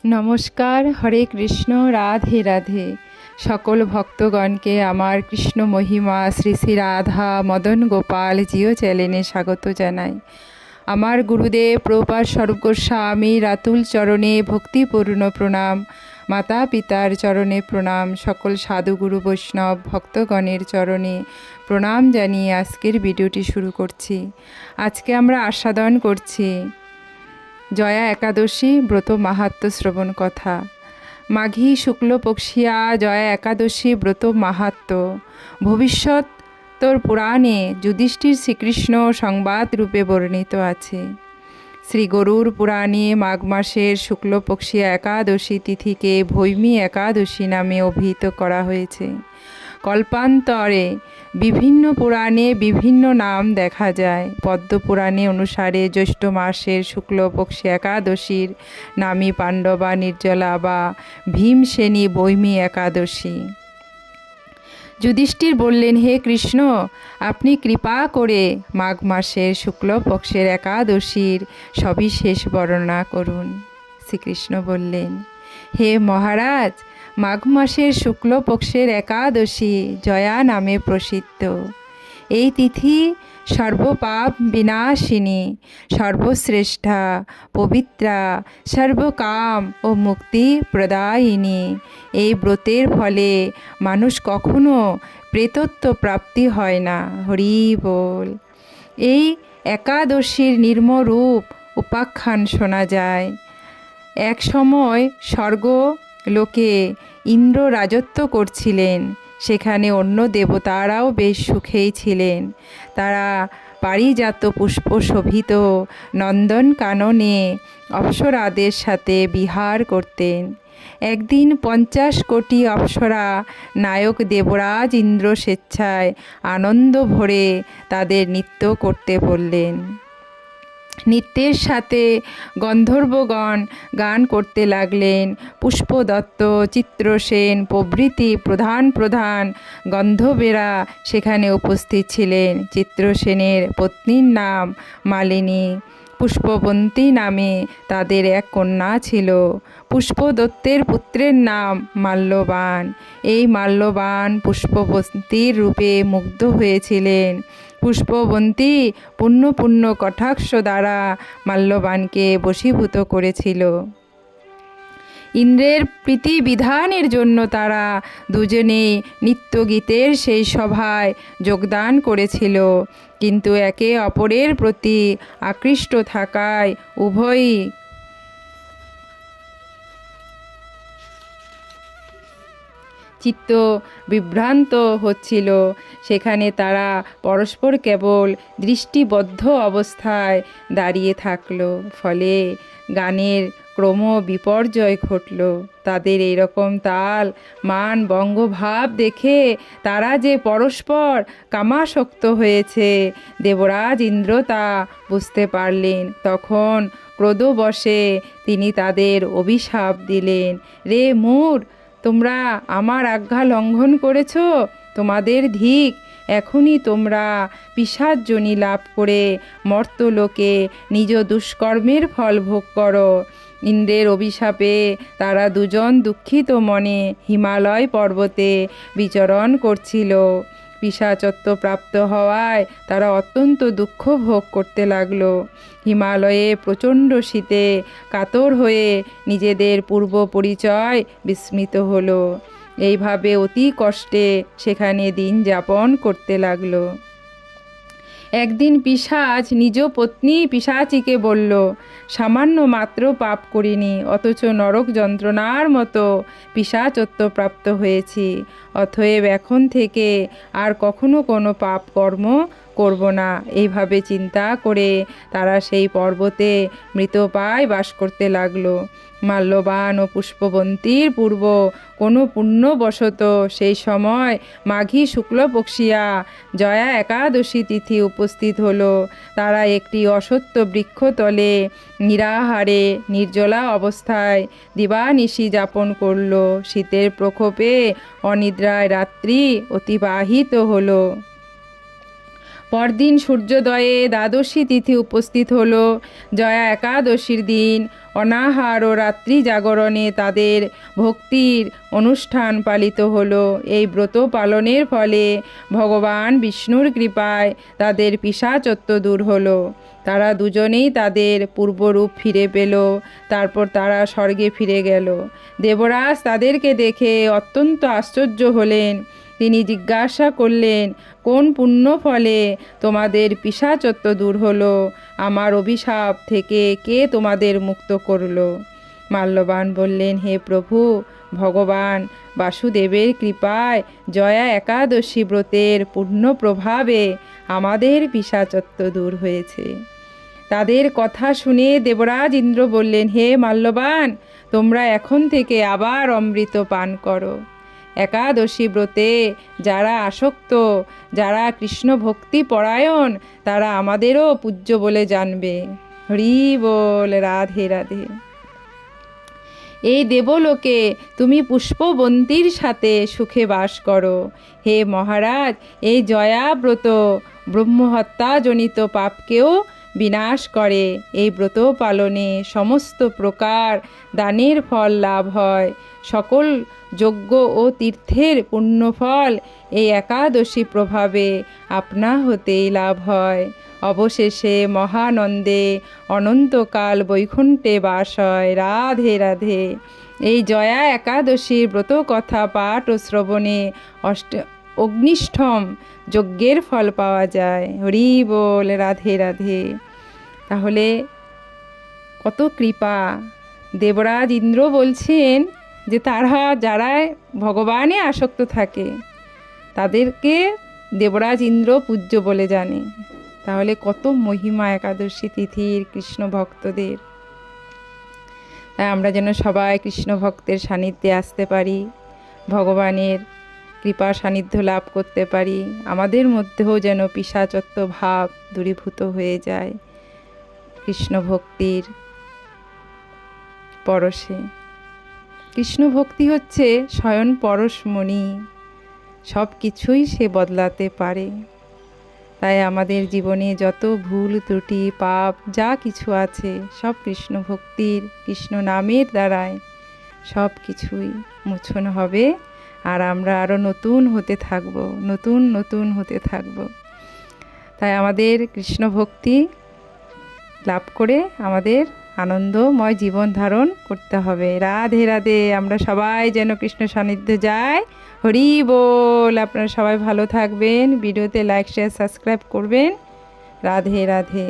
নমস্কার। হরে কৃষ্ণ। রাধে রাধে। সকল ভক্তগণকে আমার কৃষ্ণ মহিমা শ্রী শ্রী রাধা মদন গোপাল জিও চ্যানেলে স্বাগত জানাই। আমার গুরুদেব প্রভুপাদ স্বরূপ গোস্বামী রাতুল চরণে ভক্তিপূর্ণ প্রণাম, মাতা পিতার চরণে প্রণাম, সকল সাধুগুরু বৈষ্ণব ভক্তগণের চরণে প্রণাম জানিয়ে আজকের ভিডিওটি শুরু করছি। আজকে আমরা আস্বাদন করছি জয়া একাদশী ব্রত মাহাত্ম্য শ্রবণ কথা। মাঘী শুক্লপক্ষিয়া জয়া একাদশী ব্রত মাহাত্ম্য ভবিষ্যৎ তোর পুরাণে যুধিষ্ঠির শ্রীকৃষ্ণ সংবাদ রূপে বর্ণিত আছে। শ্রী গরুর পুরাণে মাঘ মাসের শুক্লপক্ষিয়া একাদশী তিথিকে ভৈমী একাদশী নামে অভিহিত করা হয়েছে। কল্পান্তরে বিভিন্ন পুরাণে বিভিন্ন নাম দেখা যায়। পদ্মপুরাণে অনুসারে জ্যৈষ্ঠ মাসের শুক্লপক্ষী একাদশীর নামই পাণ্ডবা নির্জলা বা ভীমসেনী ভৈমী একাদশী। যুধিষ্ঠির বললেন, হে কৃষ্ণ, আপনি কৃপা করে মাঘ মাসের শুক্লপক্ষের একাদশীর সবিশেষ বর্ণনা করুন। শ্রীকৃষ্ণ বললেন, হে মহারাজ, মাঘ মাসের শুক্লপক্ষের একাদশী জয়া নামে প্রসিদ্ধ। এই তিথি সর্বপাপ বিনাশিনী, সর্বশ্রেষ্ঠা, পবিত্রা, সর্বকাম ও মুক্তি প্রদায়িনী। এই ব্রতের ফলে মানুষ কখনো প্রেতত্ব প্রাপ্তি হয় না। হরি বল। এই একাদশীর নির্মরূপ উপাখ্যান শোনা যায়। এক সময় স্বর্গ লোকে ইন্দ্র রাজত্ব করছিলেন। সেখানে অন্য দেবতারাও বেশ সুখেই ছিলেন। তারা পারিজাত পুষ্প শোভিত নন্দন কাননে অপ্সরাদের সাথে বিহার করতেন। একদিন 50 কোটি অপ্সরা নায়ক দেবরাজ ইন্দ্র স্বেচ্ছায় আনন্দ ভরে তাদের নৃত্য করতে বললেন। নৃত্যের সাথে গন্ধর্বগণ গান করতে লাগলেন। পুষ্পদত্ত, চিত্রসেন প্রভৃতি প্রধান প্রধান গন্ধর্বেরা সেখানে উপস্থিত ছিলেন। চিত্রসেনের পত্নীর নাম মালিনী, পুষ্পবন্তী নামে তাদের এক কন্যা ছিল। পুষ্পদত্তের পুত্রের নাম মাল্যবান। এই মাল্যবান পুষ্পবন্তীর রূপে মুগ্ধ হয়েছিলেন। পুষ্পবন্তী পুণ্য পুণ্য কটাক্ষ দ্বারা মাল্যবানকে বশীভূত করেছিল। ইন্দ্রের প্রীতিবিধানের জন্য তারা দুজনেই নৃত্যগীতের সেই সভায় যোগদান করেছিল। কিন্তু একে অপরের প্রতি আকৃষ্ট থাকায় উভয়ই চিত্ত বিভ্রান্ত হচ্ছিল। সেখানে তারা পরস্পর কেবল দৃষ্টিবদ্ধ অবস্থায় দাঁড়িয়ে থাকল। ফলে গানের ক্রম বিপর্যয় ঘটল। তাদের এইরকম তাল মান বঙ্গভাব দেখে তারা যে পরস্পর কামাসক্ত হয়েছে, দেবরাজ ইন্দ্র তা বুঝতে পারলেন। তখন ক্রোধবশে তিনি তাদের অভিশাপ দিলেন, রে মূঢ়, তোমরা আমার আজ্ঞা লঙ্ঘন করেছ, তোমাদের ধিক। এখনই তোমরা পিশাচযোনি লাভ করে মর্তলোকে নিজ দুষ্কর্মের ফল ভোগ করো। ইন্দ্রের অভিশাপে তারা দুজন দুঃখিত মনে হিমালয় পর্বতে বিচরণ করছিল। পিশাচত্ব প্রাপ্ত হওয়ায় তারা অত্যন্ত দুঃখ ভোগ করতে লাগলো। হিমালয়ে প্রচণ্ড শীতে কাতর হয়ে নিজেদের পূর্ব পরিচয় বিস্মৃত হলো। এইভাবে অতি কষ্টে সেখানে দিন যাপন করতে লাগলো। একদিন পিশাচ নিজ পত্নী পিশাচিকে বলল, সামান্য মাত্র পাপ করিনি, অথচ নরক যন্ত্রণার মতো পিশাচত্ব প্রাপ্ত হয়েছি। অতএব এখন থেকে আর কখনো কোনো পাপ কর্ম করব না। এইভাবে চিন্তা করে তারা সেই পর্বতে মৃতপ্রায় বাস করতে লাগলো। মাল্যবান ও পুষ্পবন্তীর পূর্ব কোনো পুণ্যবশত সেই সময় মাঘী শুক্লপক্ষিয়া জয়া একাদশী তিথি উপস্থিত হলো। তারা একটি অশ্বত্থ বৃক্ষতলে নিরাহারে নির্জলা অবস্থায় দিবানিশি যাপন করল। শীতের প্রকোপে অনিদ্রায় রাত্রি অতিবাহিত হলো। পরদিন সূর্যোদয়ে দ্বাদশী তিথি উপস্থিত হলো। জয়া একাদশীর দিন অনাহার ও রাত্রি জাগরণে তাদের ভক্তির অনুষ্ঠান পালিত হলো। এই ব্রত পালনের ফলে ভগবান বিষ্ণুর কৃপায় তাদের পিশাচত্ব দূর হলো। তারা দুজনেই তাদের পূর্বরূপ ফিরে পেল। তারপর তারা স্বর্গে ফিরে গেল। দেবরাজ তাদেরকে দেখে অত্যন্ত আশ্চর্য হলেন। তিনি জিজ্ঞাসা করলেন, কোন পুণ্য ফলে তোমাদের পিশাচত্ব দূর হলো? আমার অভিশাপ থেকে কে তোমাদের মুক্ত করলো? মাল্যবান বললেন, হে প্রভু, ভগবান বাসুদেবের কৃপায় জয়া একাদশী ব্রতের পূর্ণ প্রভাবে আমাদের পিশাচত্ব দূর হয়েছে। তাদের কথা শুনে দেবরাজ ইন্দ্র বললেন, হে মাল্যবান, তোমরা এখন থেকে আবার অমৃত পান করো। একাদশী ব্রতে যারা আসক্ত, যারা কৃষ্ণ ভক্তি পরায়ণ, তারা আমাদেরও পূজ্য বলে জানবে। হরি বল, রাধে রাধে। এই দেবলোকে তুমি পুষ্পবন্তীর সাথে সুখে বাস করো। হে মহারাজ, এই জয়াব্রত ব্রহ্মহত্যাজনিত পাপকেও বিনাশ করে। এই ব্রত পালনে সমস্ত প্রকার দানের ফল লাভ হয়। সকল যজ্ঞ ও তীর্থের পুণ্যফল এই একাদশী প্রভাবে আপনা হতেই লাভ হয়। অবশেষে মহানন্দে অনন্তকাল বৈকুণ্ঠে বাস হয়। রাধে রাধে। এই জয়া একাদশীর ব্রত কথা পাঠ ও শ্রবণে অগ্নিষ্ঠম যজ্ঞের ফল পাওয়া যায়। হরি বল, রাধে রাধে। তাহলে কত কৃপা! দেবরাজ ইন্দ্র বলছেন যে তারা যারা ভগবানে আসক্ত থাকে তাদেরকে দেবরাজ ইন্দ্র পূজ্য বলে জানে। তাহলে কত মহিমা একাদশী তিথির কৃষ্ণ ভক্তদের। তাই আমরা যেন সবাই কৃষ্ণ ভক্তের সান্নিধ্যে আসতে পারি, ভগবানের কৃপা সান্নিধ্য লাভ করতে পারি। আমাদের মধ্যেও যেন পিশাচত্ব ভাব দূরীভূত হয়ে যায় কৃষ্ণ ভক্তির পরশে। কৃষ্ণ ভক্তি হচ্ছে স্বয়ং পরশমণি, সব কিছুই সে বদলাতে পারে। তাই আমাদের জীবনে যত ভুল ত্রুটি পাপ যা কিছু আছে সব কৃষ্ণ ভক্তির, কৃষ্ণ নামের দ্বারায় সব কিছুই মোচন হবে। আর আমরা আরও নতুন হতে থাকব, নতুন নতুন হতে থাকব। তাই আমাদের কৃষ্ণ ভক্তি লাভ করে আমাদের আনন্দময় জীবন ধারণ করতে হবে। রাধে রাধে। আমরা সবাই যেন কৃষ্ণ সান্নিধ্যে যাই। হরি বল। আপনারা সবাই ভালো থাকবেন। ভিডিওতে লাইক, শেয়ার, সাবস্ক্রাইব করবেন। রাধে রাধে।